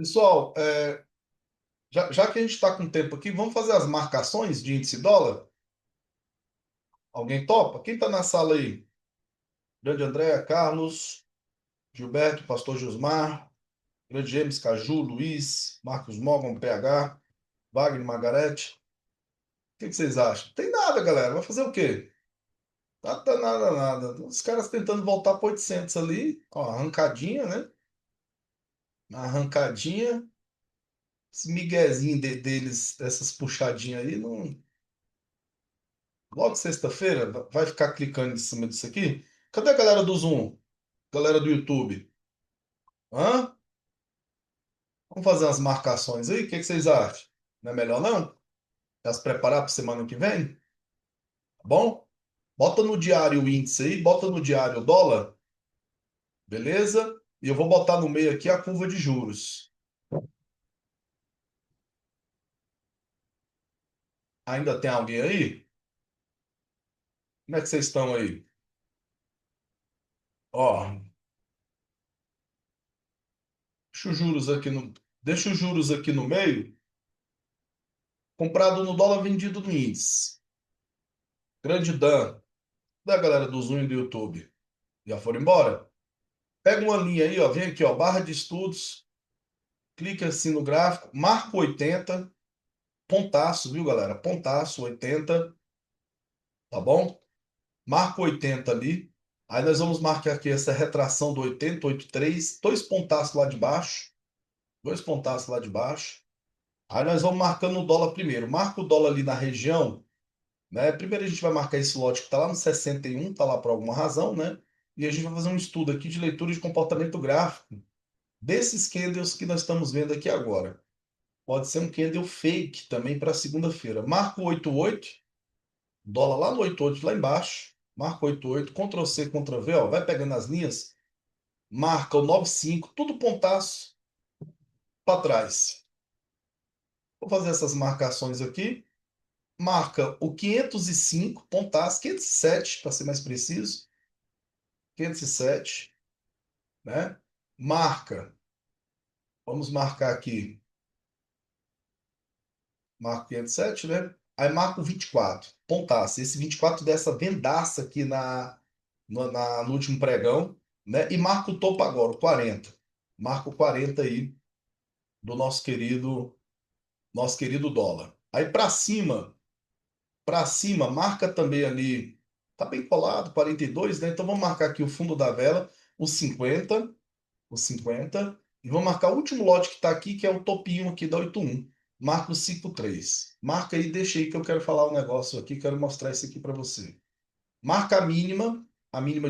Pessoal, já que a gente está com tempo aqui, vamos fazer as marcações de índice dólar? Alguém topa? Quem está na sala aí? Grande André, Carlos, Gilberto, Pastor Josmar, Grande James, Caju, Luiz, Marcos Morgan, PH, Wagner, Margarete. O que vocês acham? Tem nada, galera. Vai fazer o quê? Nada, nada, nada. Os caras tentando voltar para 800 ali. Ó, arrancadinha, né? Na arrancadinha. Esse miguezinho deles, essas puxadinhas aí, não. Logo sexta-feira, vai ficar clicando em cima disso aqui? Cadê a galera do Zoom? Galera do YouTube? Hã? Vamos fazer umas marcações aí? O que vocês acham? Não é melhor não? Já se preparar para semana que vem? Tá bom? Bota no diário o índice aí, bota no diário o dólar, beleza? E eu vou botar no meio aqui a curva de juros. Ainda tem alguém aí? Como é que vocês estão aí? Ó, deixa os juros aqui no meio, comprado no dólar, vendido no índice. Grande Dan, da galera do Zoom e do YouTube. Já foram embora? Pega uma linha aí, ó, vem aqui, ó, barra de estudos, clica assim no gráfico, marca 80, pontaço, viu, galera? Pontaço, 80, tá bom? Marca 80 ali. Aí nós vamos marcar aqui essa retração do 80, 83, dois pontaços lá de baixo, dois pontaços lá de baixo. Aí nós vamos marcando o dólar primeiro. Marca o dólar ali na região, né? Primeiro a gente vai marcar esse lote que tá lá no 61, tá lá por alguma razão, né? E a gente vai fazer um estudo aqui de leitura de comportamento gráfico desses candles que nós estamos vendo aqui agora. Pode ser um candle fake também para segunda-feira. Marca o 88, dólar lá no 88, lá embaixo. Marca o 88, Ctrl C, Ctrl V, ó, vai pegando as linhas. Marca o 95, tudo pontaço para trás. Vou fazer essas marcações aqui. Marca o 505, pontaço, 507 para ser mais preciso. 507, né? Marca, vamos marcar aqui. Marco 507, né? Aí marco 24, pontaço. Esse 24 dessa vendaça aqui no último pregão, né? E marco o topo agora, o 40. Marco o 40 aí do nosso querido dólar. Aí para cima, marca também ali, tá bem colado, 42, né? Então vamos marcar aqui o fundo da vela, o 50, o 50, e vamos marcar o último lote que está aqui, que é o topinho aqui da 81. Marca o 53. Marca aí, deixa aí que eu quero falar um negócio aqui, quero mostrar isso aqui para você. Marca a mínima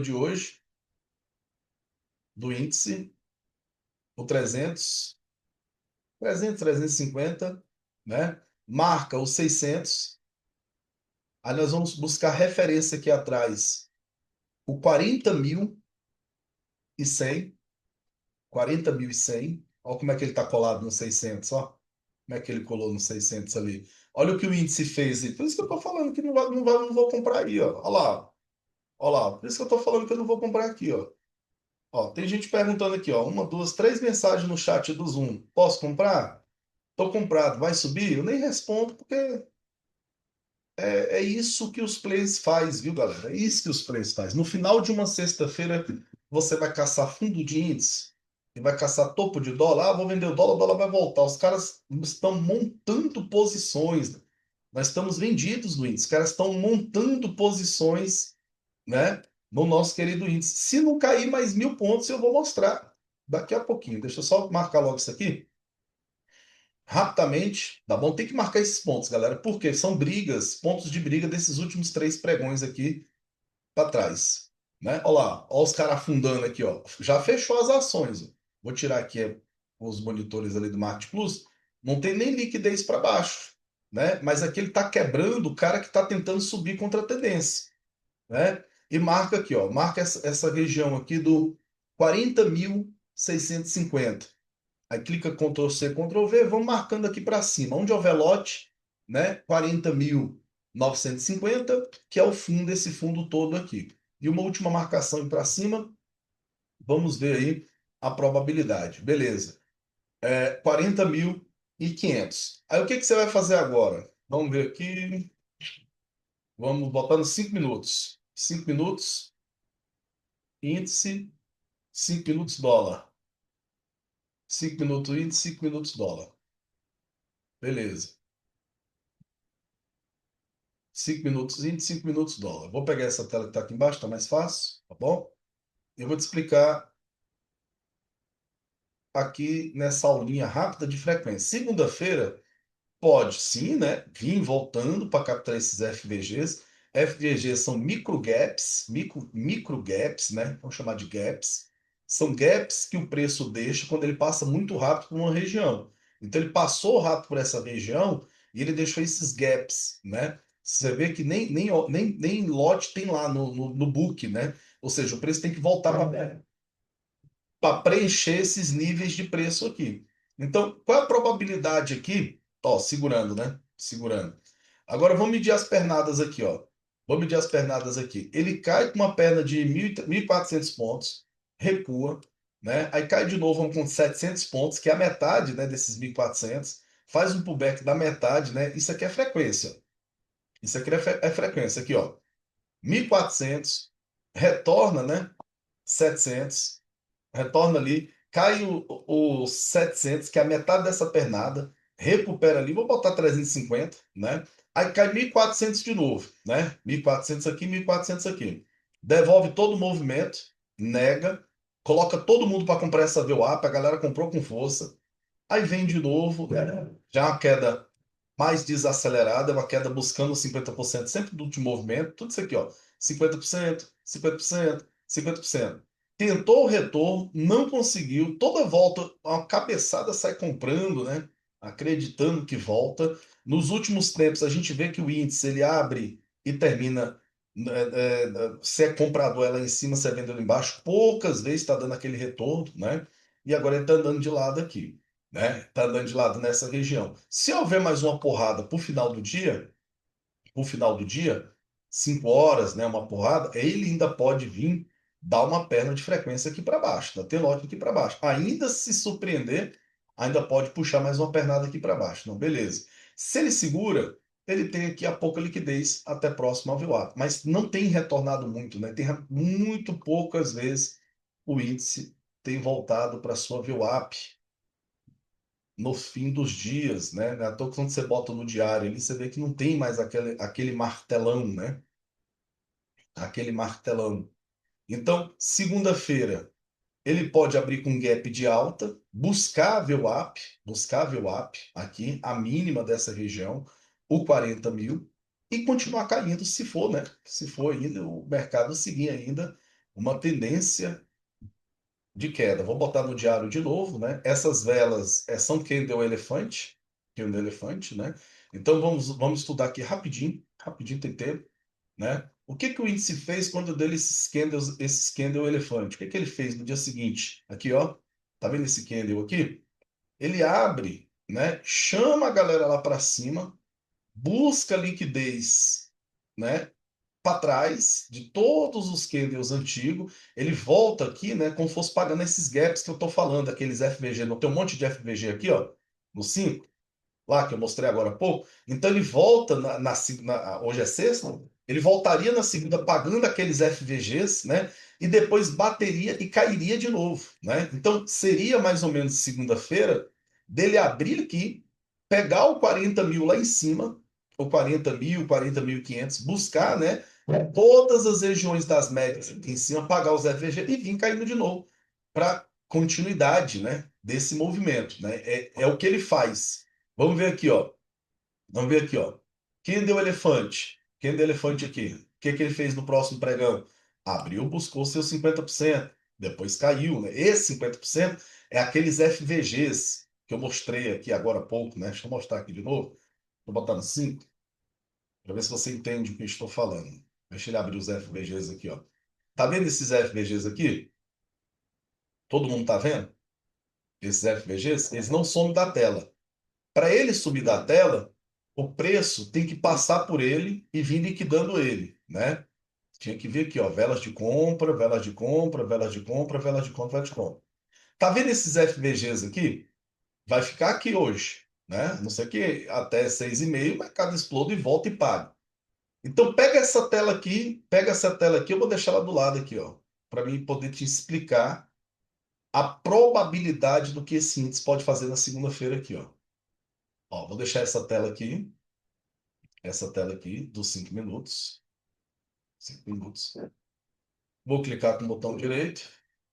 de hoje, do índice, o 300, 300, 350, né? Marca o 600. Aí nós vamos buscar referência aqui atrás, o 40.100, 40.100. Olha como é que ele está colado no 600, ó. Como é que ele colou no 600 ali. Olha o que o índice fez aí. Por isso que eu estou falando que não vou comprar aí, ó. Olha lá. Por isso que eu estou falando que eu não vou comprar aqui, ó. Ó, tem gente perguntando aqui, ó. Uma, duas, três mensagens no chat do Zoom. Posso comprar? Tô comprado. Vai subir? Eu nem respondo porque é isso que os players faz, viu, galera? É isso que os players faz. No final de uma sexta-feira, você vai caçar fundo de índice e vai caçar topo de dólar. Ah, vou vender o dólar vai voltar. Os caras estão montando posições. Nós estamos vendidos no índice. Os caras estão montando posições, né, no nosso querido índice. Se não cair mais 1.000 pontos, eu vou mostrar daqui a pouquinho. Deixa eu só marcar logo isso aqui rapidamente, tá bom? Tem que marcar esses pontos, galera, porque são brigas, pontos de briga desses últimos três pregões aqui para trás, né? Olha lá, olha os caras afundando aqui, ó. Já fechou as ações, ó. Vou tirar aqui os monitores ali do Market Plus. Não tem nem liquidez para baixo, né? Mas aqui ele está quebrando o cara que está tentando subir contra a tendência, né? E marca aqui, ó, marca essa região aqui do 40.650. Aí clica Ctrl C, Ctrl V, vamos marcando aqui para cima. Onde houver lote, né? 40.950, que é o fundo, esse fundo todo aqui. E uma última marcação para cima, vamos ver aí a probabilidade. Beleza. É 40.500. Aí o que que você vai fazer agora? Vamos ver aqui. Vamos botar nos 5 minutos. 5 minutos, índice, 5 minutos dólar. 5 minutos índice, 5 minutos dólar. Beleza. 5 minutos índice, 5 minutos dólar. Vou pegar essa tela que está aqui embaixo, está mais fácil, tá bom? Eu vou te explicar aqui nessa aulinha rápida de frequência. Segunda-feira, pode sim, né? Vir voltando para captar esses FVGs. FVGs são micro gaps, micro gaps, né? Vamos chamar de gaps. São gaps que o preço deixa quando ele passa muito rápido por uma região. Então ele passou rápido por essa região e ele deixou esses gaps, né? Você vê que nem lote tem lá no book, né? Ou seja, o preço tem que voltar para preencher esses níveis de preço aqui. Então, qual é a probabilidade aqui? Ó, segurando, né? Segurando. Agora vamos medir as pernadas aqui, ó. Vamos medir as pernadas aqui. Ele cai com uma perna de 1.400 pontos, recua, né? Aí cai de novo com 700 pontos, que é a metade, né, desses 1.400. Faz um pullback da metade, né? Isso aqui é frequência. Isso aqui é frequência. Aqui, ó. 1.400, retorna, né? 700, retorna ali, cai os 700, que é a metade dessa pernada, recupera ali, vou botar 350, né? Aí cai 1.400 de novo, né? 1.400 aqui, 1.400 aqui. Devolve todo o movimento, nega, coloca todo mundo para comprar essa VWAP, a galera comprou com força, aí vem de novo, né? Já uma queda mais desacelerada, é uma queda buscando os 50% sempre do último movimento, tudo isso aqui, ó, 50%, 50%, 50%. Tentou o retorno, não conseguiu, toda volta, uma cabeçada sai comprando, né? Acreditando que volta. Nos últimos tempos, a gente vê que o índice ele abre e termina. Se é comprador ela em cima, se é vendedor embaixo, poucas vezes está dando aquele retorno, né? E agora ele está andando de lado aqui, né? Tá andando de lado nessa região. Se houver mais uma porrada pro final do dia, 5 horas, né, uma porrada, ele ainda pode vir dar uma perna de frequência aqui para baixo, da T-Log aqui para baixo. Ainda se surpreender, ainda pode puxar mais uma pernada aqui para baixo. Não, beleza. Se ele segura, ele tem aqui a pouca liquidez até próximo ao VWAP, mas não tem retornado muito, né? Tem muito poucas vezes o índice tem voltado para sua VWAP no fim dos dias, né? À toa que quando você bota no diário ali, você vê que não tem mais aquele martelão, né? Aquele martelão. Então, segunda-feira, ele pode abrir com gap de alta, buscar a VWAP aqui, a mínima dessa região, o 40.000, e continuar caindo se for, né? Se for ainda o mercado seguir ainda uma tendência de queda. Vou botar no diário de novo, né? Essas velas são candle elefante, né? Então vamos estudar aqui rapidinho, rapidinho tem tempo, né? O que que o índice fez quando deu esse candle elefante? O que que ele fez no dia seguinte? Aqui, ó, tá vendo esse candle aqui? Ele abre, né? Chama a galera lá para cima, busca liquidez, né? Para trás de todos os candles antigos, ele volta aqui, né, como se fosse pagando esses gaps que eu estou falando, aqueles FVG. Não tem um monte de FVG aqui, ó, no 5 lá que eu mostrei agora há pouco. Então ele volta hoje é sexta, ele voltaria na segunda pagando aqueles FVGs, né? E depois bateria e cairia de novo, né? Então seria mais ou menos segunda-feira dele abrir aqui, pegar o 40.000 lá em cima, o 40.000, 40.500, buscar, né? Todas as regiões das médias aqui em cima, pagar os FVG e vir caindo de novo para continuidade, né? Desse movimento, né? É o que ele faz. Vamos ver aqui, ó. Vamos ver aqui, ó. Quem deu elefante? Quem deu elefante aqui? O que que ele fez no próximo pregão? Abriu, buscou seus 50%. Depois caiu, né? Esse 50% é aqueles FVGs que eu mostrei aqui agora há pouco, né? Deixa eu mostrar aqui de novo. Vou botar no 5 para ver se você entende o que eu estou falando. Deixa ele abrir os FVGs aqui, ó. Tá vendo esses FVGs aqui? Todo mundo tá vendo? Esses FVGs? Eles não somem da tela. Para ele subir da tela, o preço tem que passar por ele e vir liquidando ele, né? Tinha que vir aqui, ó, velas de compra, velas de compra, velas de compra, velas de compra, velas de compra. Tá vendo esses FVGs aqui? vai ficar aqui hoje, né? Não sei que até 6h30 o mercado exploda e volta e paga. Então pega essa tela aqui, eu vou deixar ela do lado aqui, ó, para mim poder te explicar a probabilidade do que esse índice pode fazer na segunda-feira aqui, ó. Ó, vou deixar essa tela aqui dos 5 minutos. 5 minutos. Vou clicar com o botão direito,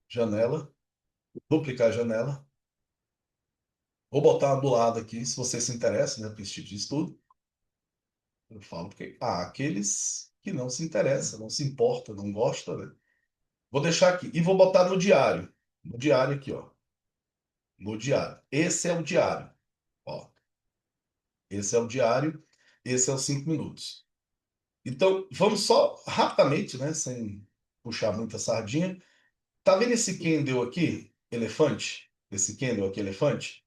janela, duplicar a janela. Vou botar do lado aqui, se você se interessa, né, por esse tipo de estudo. Eu falo porque há aqueles que não se interessam, não se importam, não gostam, né? Vou deixar aqui e vou botar no diário. No diário aqui, ó. No diário. Esse é o diário. Ó. Esse é o diário. Esse é os 5 minutos. Então, vamos só rapidamente, né? Sem puxar muita sardinha. Tá vendo esse candle aqui, elefante? Esse candle aqui, elefante?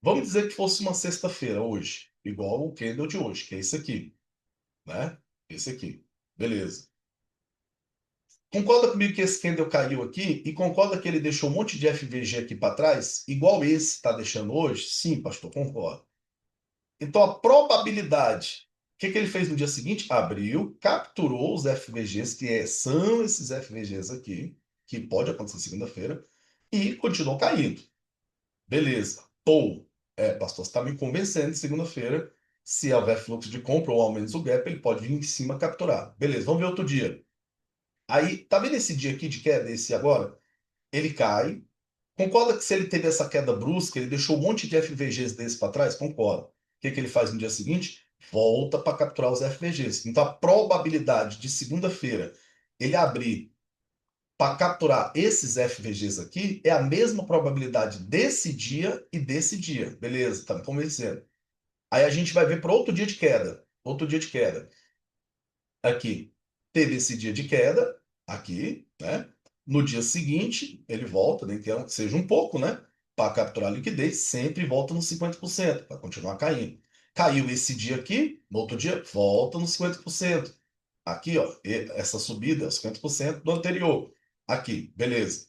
Vamos dizer que fosse uma sexta-feira hoje, igual o candle de hoje, que é esse aqui, né? Esse aqui. Beleza. Concorda comigo que esse candle caiu aqui e concorda que ele deixou um monte de FVG aqui para trás, igual esse está deixando hoje? Sim, pastor, concordo. Então a probabilidade, o que que ele fez no dia seguinte? Abriu, capturou os FVGs, são esses FVGs aqui, que pode acontecer segunda-feira, e continuou caindo. Beleza. Ou, pastor, você está me convencendo de segunda-feira, se houver fluxo de compra ou ao menos o gap, ele pode vir em cima capturar. Beleza, vamos ver outro dia. Aí, tá vendo esse dia aqui de queda, esse agora? Ele cai. Concorda que se ele teve essa queda brusca, ele deixou um monte de FVGs desse para trás? Concorda. O que que ele faz no dia seguinte? Volta para capturar os FVGs. Então, a probabilidade de segunda-feira ele abrir para capturar esses FVGs aqui é a mesma probabilidade desse dia e desse dia. Beleza, tá me convencendo. Aí a gente vai ver para outro dia de queda. Outro dia de queda. Aqui. Teve esse dia de queda, aqui, né? No dia seguinte, ele volta, nem que seja um pouco, né? Para capturar a liquidez, sempre volta nos 50%, para continuar caindo. Caiu esse dia aqui, no outro dia, volta nos 50%. Aqui, ó, essa subida é os 50% do anterior. Aqui, beleza.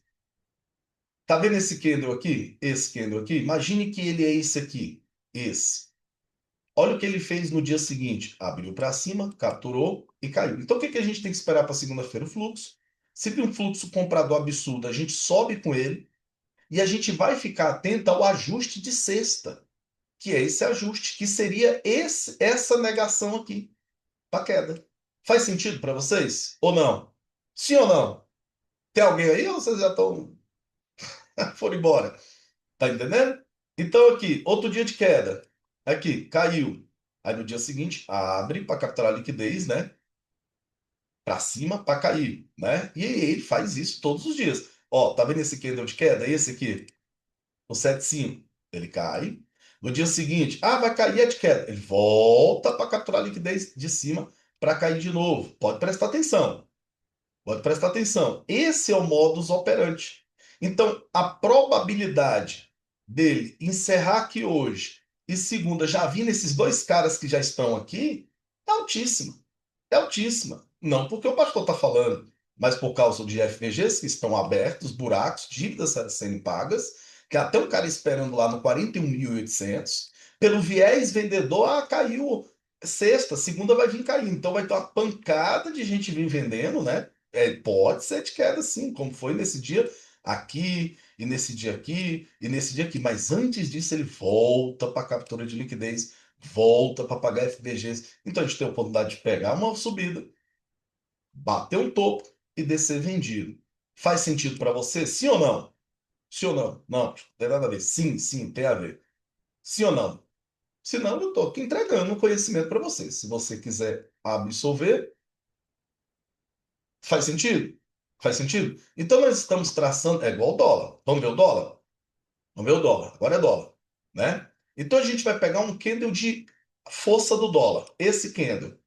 Tá vendo esse candle aqui? Esse candle aqui? Imagine que ele é esse aqui. Esse. Olha o que ele fez no dia seguinte. Abriu para cima, capturou e caiu. Então, o que que a gente tem que esperar para segunda-feira? O fluxo. Se vir um fluxo comprador absurdo, a gente sobe com ele e a gente vai ficar atento ao ajuste de sexta, que é esse ajuste, que seria essa negação aqui, para queda. Faz sentido para vocês? Ou não? Sim ou não? Tem alguém aí ou vocês já estão foram embora? Tá entendendo? Então, aqui, outro dia de queda. Aqui, caiu. Aí no dia seguinte, abre para capturar a liquidez, né? Para cima, para cair, né? E aí ele faz isso todos os dias. Ó, tá vendo esse candle de queda? Esse aqui, o 7,5. Ele cai. No dia seguinte, vai cair é de queda. Ele volta para capturar a liquidez de cima para cair de novo. Pode prestar atenção. Pode prestar atenção. Esse é o modus operandi. Então, a probabilidade dele encerrar aqui hoje e segunda já vindo esses dois caras que já estão aqui é altíssima. É altíssima. Não porque o pastor está falando, mas por causa de FVGs que estão abertos, buracos, dívidas sendo pagas, que até um cara esperando lá no 41.800. Pelo viés vendedor, caiu sexta, segunda vai vir caindo. Então vai ter uma pancada de gente vir vendendo, né? Pode ser de queda, sim, como foi nesse dia aqui, e nesse dia aqui, e nesse dia aqui. Mas antes disso, ele volta para a captura de liquidez, volta para pagar FBGs. Então a gente tem a oportunidade de pegar uma subida, bater um topo e descer vendido. Faz sentido para você? Sim ou não? Sim ou não? Não, não tem nada a ver. Sim, sim, tem a ver. Sim ou não? Se não, eu estou aqui entregando um conhecimento para você. Se você quiser absorver, faz sentido? Faz sentido? Então nós estamos traçando, é igual o dólar. Vamos ver o dólar? Vamos ver o dólar. Agora é dólar, né? Então a gente vai pegar um candle de força do dólar. Esse candle.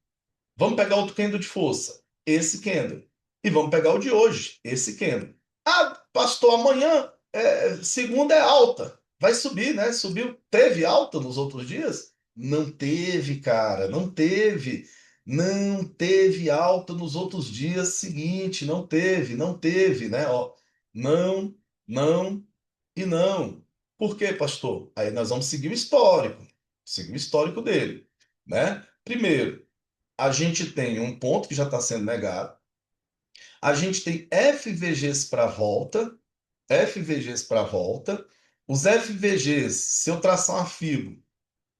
Vamos pegar outro candle de força. Esse candle. E vamos pegar o de hoje. Esse candle. Pastor, amanhã, segunda é alta. Vai subir, né? Subiu. Teve alta nos outros dias? Não teve, cara. Não teve. Não teve alta nos outros dias seguinte. Não teve, né? Ó, não, não e não. Por quê, pastor? Aí nós vamos seguir o histórico dele, né? Primeiro, a gente tem um ponto que já está sendo negado, a gente tem FVGs para volta, FVGs para volta, os FVGs, se eu traçar uma fibo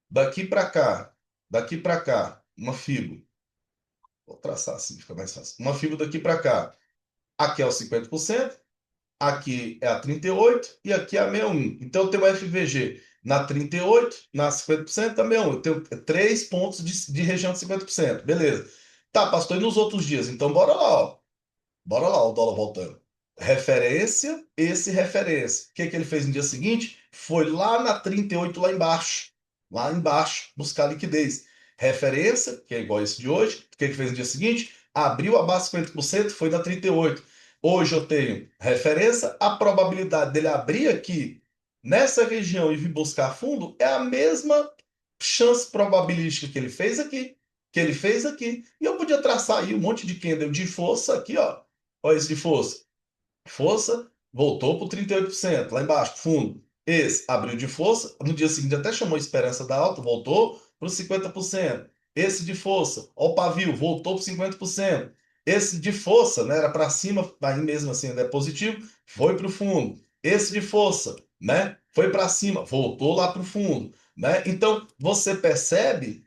daqui para cá, uma fibo, vou traçar assim, fica mais fácil, uma fibo daqui para cá, aqui é o 50%, aqui é a 38 e aqui é a 61. Então eu tenho o FVG na 38, na 50%, também eu tenho 3 pontos de região de 50%. Beleza. Tá, pastor, e nos outros dias? Então bora lá, ó. Bora lá, o dólar voltando. Referência, esse referência. O que que ele fez no dia seguinte? Foi lá na 38 lá embaixo, buscar liquidez. Referência, que é igual esse de hoje. O que que fez no dia seguinte? Abriu abaixo de 50%, foi na 38. Hoje eu tenho referência, a probabilidade dele abrir aqui nessa região e vir buscar fundo é a mesma chance probabilística que ele fez aqui. E eu podia traçar aí um monte de candle de força aqui, ó. Olha esse de força. Força voltou para o 38%, lá embaixo, fundo. Esse abriu de força, no dia seguinte até chamou esperança da alta, voltou para os 50%. Esse de força, ó, o pavio, voltou para 50%. Esse de força, né, era para cima, aí mesmo assim ainda é positivo, foi para o fundo. Esse de força, né, foi para cima, voltou lá para o fundo, né? Então, você percebe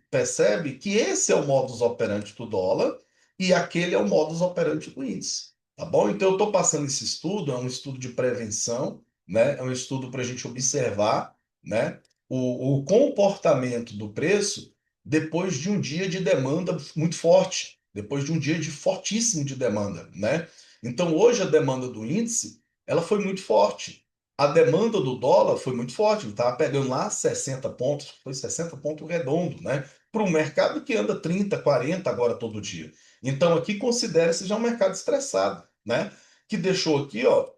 que esse é o modus operandi do dólar e aquele é o modus operandi do índice. Tá bom? Então, eu estou passando esse estudo, é um estudo de prevenção, né? É um estudo para a gente observar, né? O comportamento do preço depois de um dia de demanda muito forte, depois de um dia de fortíssimo de demanda, né? Então, hoje a demanda do índice, ela foi muito forte. A demanda do dólar foi muito forte, ele estava pegando lá 60 pontos, foi 60 pontos redondo, né? Para um mercado que anda 30, 40 agora todo dia. Então, aqui considera-se já um mercado estressado, né? Que deixou aqui, ó,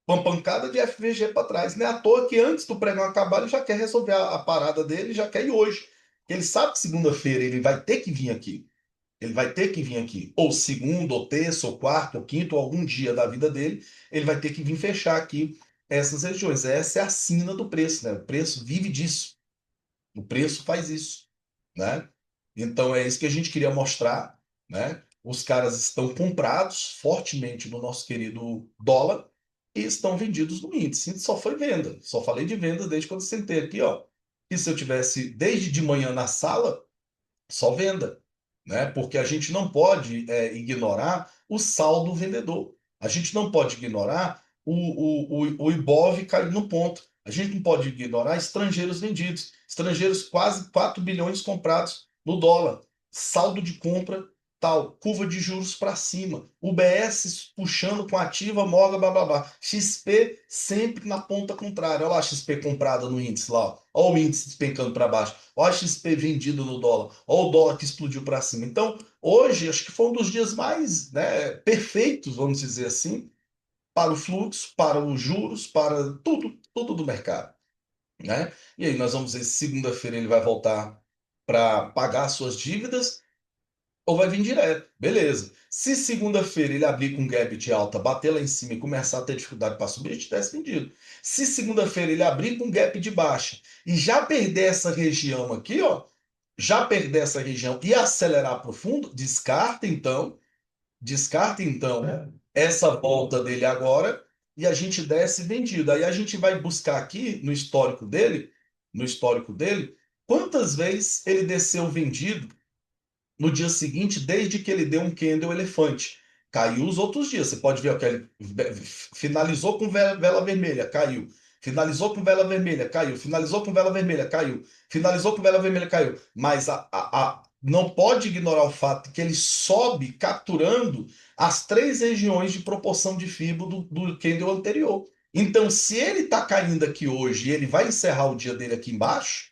uma pancada de FVG para trás. Não é à toa que antes do pregão acabar, ele já quer resolver a parada dele, já quer ir hoje. Ele sabe que segunda-feira ele vai ter que vir aqui. Ele vai ter que vir aqui. Ou segundo, ou terça, ou quarto, ou quinto, ou algum dia da vida dele, ele vai ter que vir fechar aqui essas regiões. Essa é a sina do preço, né? O preço vive disso. O preço faz isso, né? Então é isso que a gente queria mostrar, né? Os caras estão comprados fortemente no nosso querido dólar e estão vendidos no índice. Só foi venda. Só falei de vendas desde quando eu sentei aqui, ó. E se eu tivesse desde de manhã na sala, só venda, né? Porque a gente não pode ignorar o saldo vendedor. A gente não pode ignorar o Ibov cair no ponto. A gente não pode ignorar estrangeiros vendidos. Estrangeiros quase 4 bilhões comprados no dólar. Saldo de compra tal, curva de juros para cima, UBS puxando com ativa, moga, blá blá blá. XP sempre na ponta contrária. Olha lá a XP comprada no índice lá. Olha o índice despencando para baixo. Olha a XP vendido no dólar. Olha o dólar que explodiu para cima. Então, hoje, acho que foi um dos dias mais, né, perfeitos, vamos dizer assim, para o fluxo, para os juros, para tudo do mercado, né? E aí nós vamos ver se segunda-feira ele vai voltar para pagar suas dívidas ou vai vir direto. Beleza. Se segunda-feira ele abrir com gap de alta, bater lá em cima e começar a ter dificuldade para subir, a gente tivesse vendido. Se segunda-feira ele abrir com gap de baixa e já perder essa região aqui, ó, já perder essa região e acelerar para o fundo, descarta então essa volta dele agora e a gente desce vendido. Aí a gente vai buscar aqui no histórico dele, quantas vezes ele desceu vendido no dia seguinte, desde que ele deu um candle elefante. Caiu os outros dias. Você pode ver que ele finalizou com vela vermelha, caiu. Finalizou com vela vermelha, caiu. Finalizou com vela vermelha, caiu. Finalizou com vela vermelha, caiu. Mas não pode ignorar o fato de que ele sobe capturando as 3 regiões de proporção de fibra do candle anterior. Então, se ele está caindo aqui hoje e ele vai encerrar o dia dele aqui embaixo,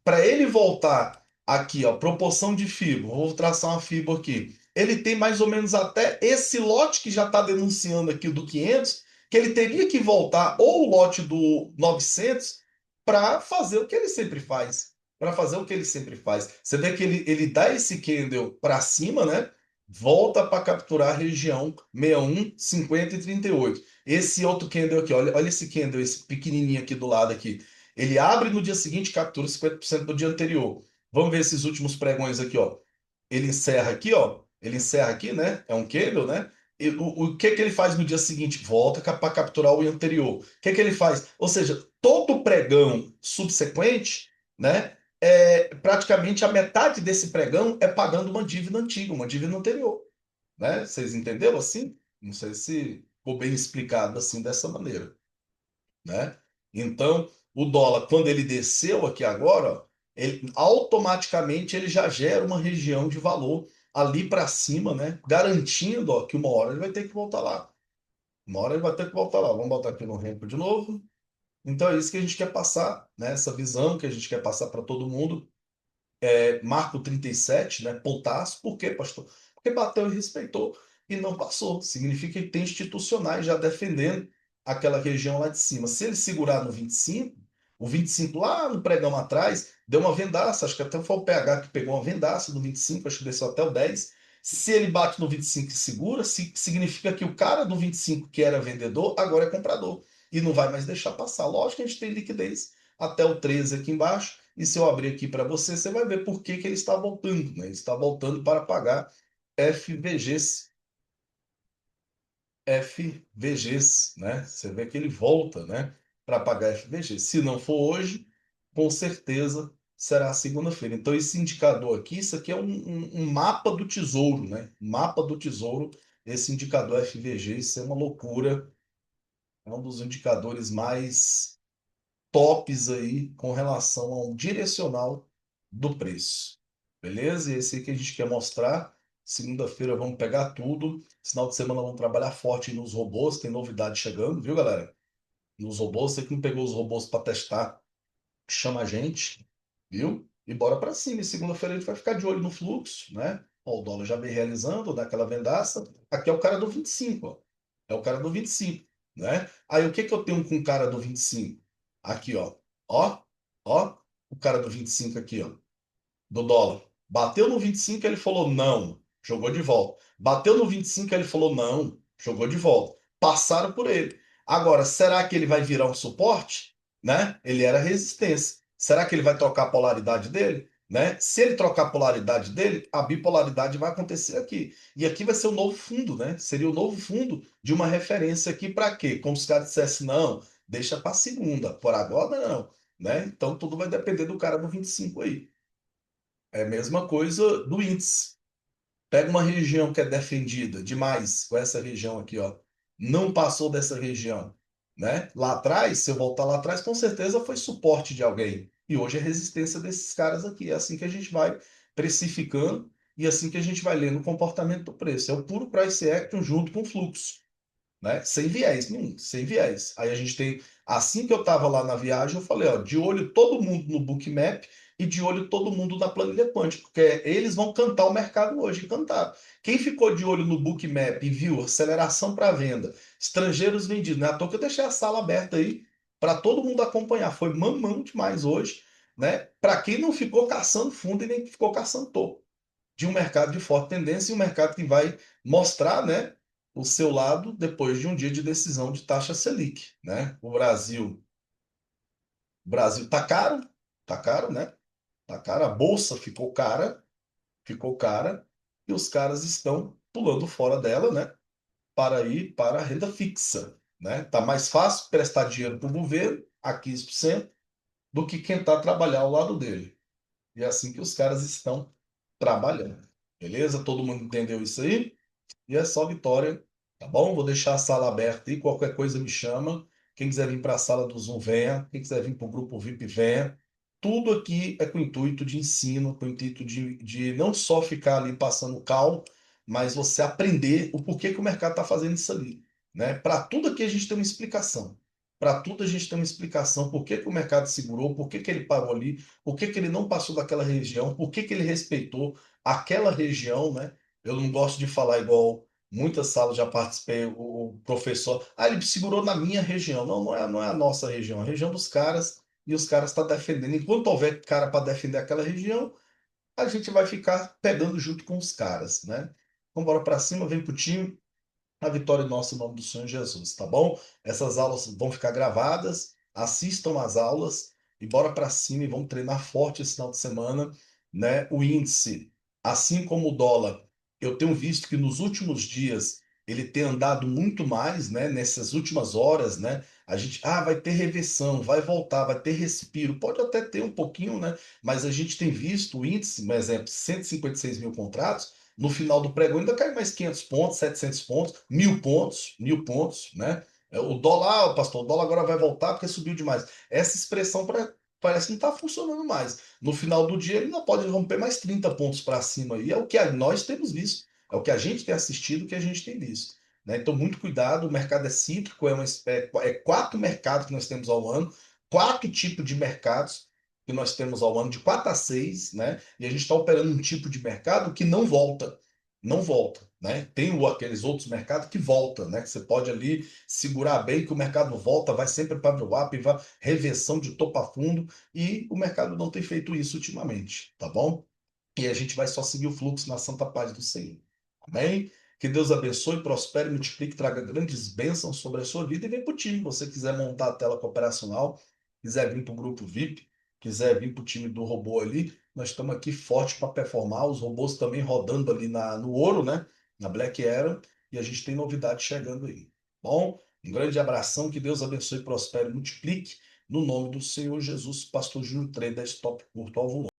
para ele voltar aqui, ó, proporção de fibra, vou traçar uma fibra aqui. Ele tem mais ou menos até esse lote que já está denunciando aqui do 500, que ele teria que voltar ou o lote do 900 para fazer o que ele sempre faz. Para fazer o que ele sempre faz. Você vê que ele dá esse candle para cima, né? volta para capturar a região 61, 50 e 38. Esse outro candle aqui, olha esse candle, esse pequenininho aqui do lado aqui. Ele abre no dia seguinte e captura 50% do dia anterior. Vamos ver esses últimos pregões aqui, ó. Ele encerra aqui, ó. Ele encerra aqui, né? É um candle, né? E o que que ele faz no dia seguinte? Volta para capturar o anterior. O que que ele faz? Ou seja, todo pregão subsequente, né? Praticamente a metade desse pregão é pagando uma dívida antiga, uma dívida anterior, né? Vocês entenderam assim? Não sei se ficou bem explicado assim dessa maneira, né? Então, o dólar, quando ele desceu aqui agora, ó, ele automaticamente ele já gera uma região de valor ali para cima, né? Garantindo, ó, que uma hora ele vai ter que voltar lá. Uma hora ele vai ter que voltar lá. Vamos botar aqui no ramp de novo. Então é isso que a gente quer passar, né? Essa visão que a gente quer passar para todo mundo. Marco 37, né? Pontaço. Por quê, pastor? Porque bateu e respeitou e não passou. Significa que tem institucionais já defendendo aquela região lá de cima. Se ele segurar no 25, o 25 lá no pregão atrás, deu uma vendaça. Acho que até foi o PH que pegou uma vendaça do 25, acho que desceu até o 10. Se ele bate no 25 e segura, significa que o cara do 25 que era vendedor, agora é comprador. E não vai mais deixar passar. Lógico que a gente tem liquidez até o 13 aqui embaixo. E se eu abrir aqui para você, você vai ver por que que ele está voltando, né? Ele está voltando para pagar FVGs, FVGs, né? Você vê que ele volta, né, para pagar FVGs. Se não for hoje, com certeza será segunda-feira. Então, esse indicador aqui, isso aqui é um mapa do tesouro, né? Mapa do tesouro, esse indicador FVG, isso é uma loucura. É um dos indicadores mais tops aí com relação ao direcional do preço. Beleza? E esse aí que a gente quer mostrar. Segunda-feira vamos pegar tudo. Final de semana vamos trabalhar forte nos robôs. Tem novidade chegando, viu, galera? Nos robôs. Você que não pegou os robôs para testar, chama a gente, viu? E bora para cima. E segunda-feira a gente vai ficar de olho no fluxo, né? Ó, o dólar já vem realizando, daquela vendaça. Aqui é o cara do 25, ó. É o cara do 25, né? Aí o que que eu tenho com o cara do 25? Aqui, ó. Ó, ó, o cara do 25 aqui, ó, do dólar. Bateu no 25, ele falou não, jogou de volta. Bateu no 25, ele falou não, jogou de volta. Passaram por ele. Agora, será que ele vai virar um suporte? Né? Ele era resistência. Será que ele vai trocar a polaridade dele? Né? Se ele trocar a polaridade dele, a bipolaridade vai acontecer aqui. E aqui vai ser o novo fundo, né? Seria o novo fundo de uma referência aqui para quê? Como se os caras dissessem, não, deixa para segunda, por agora não. Né? Então tudo vai depender do cara do 25 aí. É a mesma coisa do índice. Pega uma região que é defendida demais, com essa região aqui, ó. Não passou dessa região, né? Lá atrás, se eu voltar lá atrás, com certeza foi suporte de alguém. E hoje é resistência desses caras aqui. É assim que a gente vai precificando e assim que a gente vai lendo o comportamento do preço. É o puro price action junto com o fluxo, né? Sem viés nenhum, sem viés. Aí a gente tem, assim que eu estava lá na viagem, eu falei, ó, de olho todo mundo no Bookmap e de olho todo mundo na planilha quântica, porque eles vão cantar o mercado hoje, e cantar. Quem ficou de olho no Bookmap e viu aceleração para venda, estrangeiros vendidos, né? À toa que eu deixei a sala aberta aí para todo mundo acompanhar. Foi mamão demais hoje, né? Para quem não ficou caçando fundo e nem ficou caçando topo de um mercado de forte tendência e um mercado que vai mostrar, né, o seu lado depois de um dia de decisão de taxa Selic, né? O Brasil tá caro, né? Tá caro, a bolsa ficou cara e os caras estão pulando fora dela, né, para ir para a renda fixa, né? Tá mais fácil prestar dinheiro para o governo a 15% do que quem está trabalhar ao lado dele. E é assim que os caras estão trabalhando. Beleza? Todo mundo entendeu isso aí? E é só vitória, tá bom? Vou deixar a sala aberta aí, qualquer coisa me chama. Quem quiser vir para a sala do Zoom, venha. Quem quiser vir para o grupo VIP, venha. Tudo aqui é com o intuito de ensino, com o intuito de não só ficar ali passando cal, mas você aprender o porquê que o mercado está fazendo isso ali, né? Para tudo aqui a gente tem uma explicação. Para tudo a gente tem uma explicação por que que o mercado segurou, por que que ele parou ali, por que que ele não passou daquela região, por que que ele respeitou aquela região, né? Eu não gosto de falar igual muitas salas já participei, o professor, ele segurou na minha região. Não, não é a nossa região, é a região dos caras, e os caras estão defendendo. Enquanto houver cara para defender aquela região, a gente vai ficar pegando junto com os caras, né? Vamos embora para cima, vem pro time. A vitória nossa em nome do Senhor Jesus, tá bom? Essas aulas vão ficar gravadas, assistam às aulas e bora para cima e vamos treinar forte esse final de semana, né? O índice, assim como o dólar, eu tenho visto que nos últimos dias ele tem andado muito mais, né? Nessas últimas horas, né? A gente, vai ter reversão, vai voltar, vai ter respiro, pode até ter um pouquinho, né? Mas a gente tem visto o índice, por exemplo, 156 mil contratos. No final do pregão ainda cai mais 500 pontos, 700 pontos, 1.000 pontos, né? O dólar, pastor, o dólar agora vai voltar porque subiu demais. Essa expressão parece que não está funcionando mais. No final do dia ele não pode romper mais 30 pontos para cima. E é o que nós temos visto, é o que a gente tem assistido, o que a gente tem visto. Né? Então, muito cuidado, o mercado é cíclico, é 4 mercados que nós temos ao ano, 4 tipos de mercados que nós temos ao ano, de 4 a 6, né? E a gente está operando um tipo de mercado que não volta, não volta, né? Tem aqueles outros mercados que voltam, né? Que você pode ali segurar bem, que o mercado volta, vai sempre para o up, vai reversão de topo a fundo, e o mercado não tem feito isso ultimamente, tá bom? E a gente vai só seguir o fluxo na santa paz do Senhor. Amém? Que Deus abençoe, prospere, multiplique, traga grandes bênçãos sobre a sua vida e vem para o time. Se você quiser montar a tela operacional, quiser vir para o grupo VIP, quiser vir para o time do robô ali, nós estamos aqui forte para performar. Os robôs também rodando ali no ouro, né? Na Black Era. E a gente tem novidade chegando aí. Bom, um grande abração, que Deus abençoe, prospere, multiplique. No nome do Senhor Jesus, Pastor Júnior Trey da Stop Curto ao Volume.